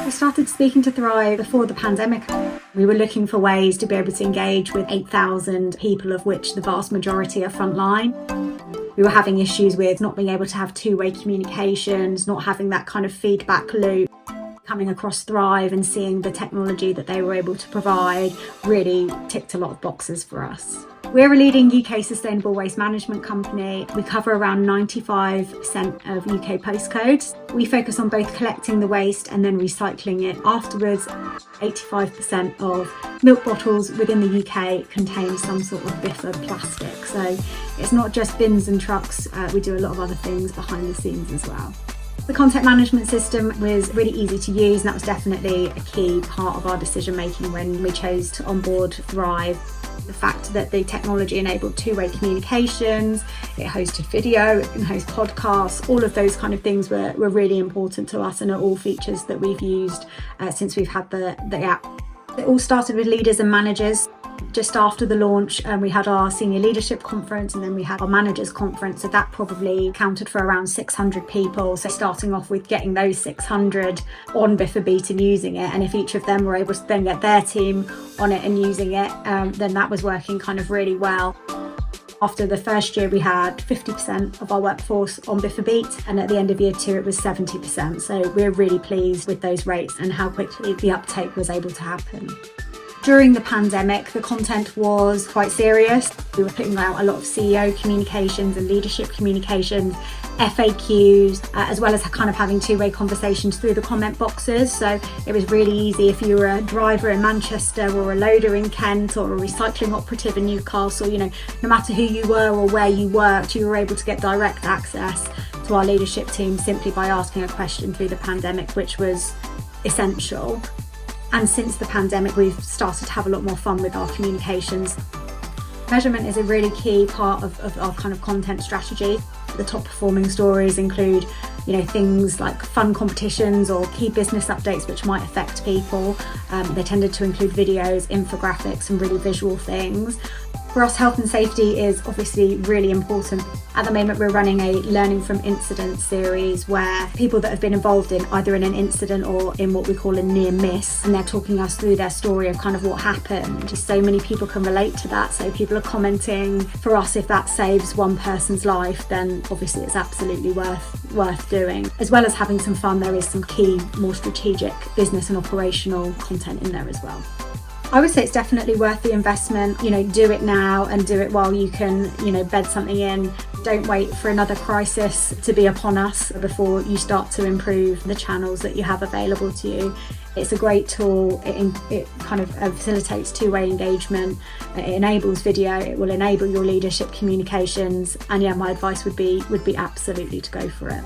We started speaking to Thrive before the pandemic. We were looking for ways to be able to engage with 8,000 people, of which the vast majority are frontline. We were having issues with not being able to have two-way communications, not having that kind of feedback loop. Coming across Thrive and seeing the technology that they were able to provide really ticked a lot of boxes for us. We're a leading UK sustainable waste management company. We cover around 95% of UK postcodes. We focus on both collecting the waste and then recycling it afterwards. 85% of milk bottles within the UK contain some sort of Biffa plastic. So it's not just bins and trucks, we do a lot of other things behind the scenes as well. The content management system was really easy to use, and that was definitely a key part of our decision making when we chose to onboard Thrive. The fact that the technology enabled two-way communications, it hosted video, it can host podcasts, all of those kind of things were really important to us and are all features that we've used since we've had the app. It all started with leaders and managers. Just after the launch, we had our senior leadership conference and then we had our managers conference. So that probably counted for around 600 people. So starting off with getting those 600 on Biffa Beat and using it. And if each of them were able to then get their team on it and using it, then that was working kind of really well. After the first year, we had 50% of our workforce on Biffa Beat, and at the end of year 2, it was 70%. So we're really pleased with those rates and how quickly the uptake was able to happen. During the pandemic, the content was quite serious. We were putting out a lot of CEO communications and leadership communications, FAQs, as well as kind of having two-way conversations through the comment boxes. So it was really easy if you were a driver in Manchester or a loader in Kent or a recycling operative in Newcastle, no matter who you were or where you worked, you were able to get direct access to our leadership team simply by asking a question through the pandemic, which was essential. And since the pandemic, we've started to have a lot more fun with our communications. Measurement is a really key part of our kind of content strategy. The top performing stories include, things like fun competitions or key business updates which might affect people. They tended to include videos, infographics, and really visual things. For us, health and safety is obviously really important. At the moment, we're running a Learning from Incidents series where people that have been involved in either in an incident or in what we call a near miss, and they're talking us through their story of kind of what happened. Just so many people can relate to that. So people are commenting. For us, if that saves one person's life, then obviously it's absolutely worth doing. As well as having some fun, there is some key, more strategic business and operational content in there as well. I would say it's definitely worth the investment. Do it now and do it while you can, bed something in. Don't wait for another crisis to be upon us before you start to improve the channels that you have available to you. It's a great tool. It kind of facilitates two-way engagement. It enables video. It will enable your leadership communications. And yeah, my advice would be absolutely to go for it.